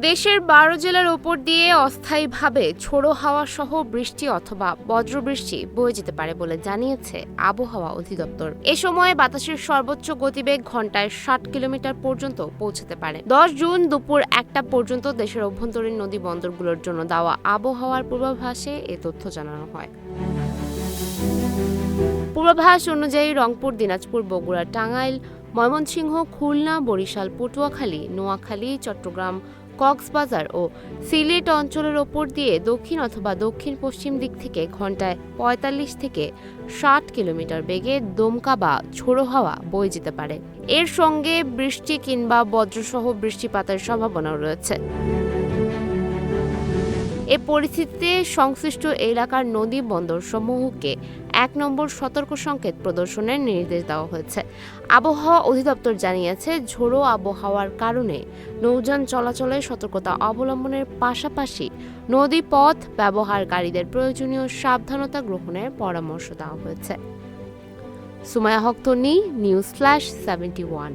দেশের ১২ জেলার ওপর দিয়ে অস্থায়ীভাবে ঝোড়ো হাওয়া সহ বৃষ্টি অথবা বজ্রবৃষ্টি বয়ে যেতে পারে বলে জানিয়েছে আবহাওয়া অধিদপ্তর। এ সময় বাতাসের সর্বোচ্চ গতিবেগ ঘন্টায় ৬০ কিলোমিটার পর্যন্ত পৌঁছতে পারে। ১০ জুন দুপুর ১টা পর্যন্ত দেশের অভ্যন্তরীণ নদী বন্দরগুলোর জন্য দেওয়া আবহাওয়ার পূর্বাভাসে এ তথ্য জানানো হয়। পূর্বাভাস অনুযায়ী রংপুর, দিনাজপুর, বগুড়া, টাঙ্গাইল, ময়মনসিংহ, খুলনা, বরিশাল, পটুয়াখালী, নোয়াখালী, চট্টগ্রাম, কক্সবাজার ও সিলেট অঞ্চলের ওপর দিয়ে দক্ষিণ অথবা দক্ষিণ পশ্চিম দিক থেকে ঘন্টায় ৪৫ থেকে ৬০ কিলোমিটার বেগে দমকা বা ঝোড়ো হাওয়া বয়ে যেতে পারে। এর সঙ্গে বৃষ্টি কিংবা বজ্রসহ বৃষ্টিপাতের সম্ভাবনাও রয়েছে। এ পরিস্থিতিতে সংশ্লিষ্ট এলাকার নদী বন্দর সমূহকে ১ নম্বর সতর্ক সংকেত প্রদর্শনের নির্দেশ দেওয়া হয়েছে। আবহাওয়া অধিদপ্তর জানিয়েছে, ঝোড়ো আবহাওয়ার কারণে নৌযান চলাচলে সতর্কতা অবলম্বনের পাশাপাশি নদীপথ ব্যবহারকারীদের প্রয়োজনীয় সাবধানতা গ্রহণের পরামর্শ দেওয়া হয়েছে। সুমাইয়া হক তন্নি, নিউজ ফ্ল্যাশ ৭১।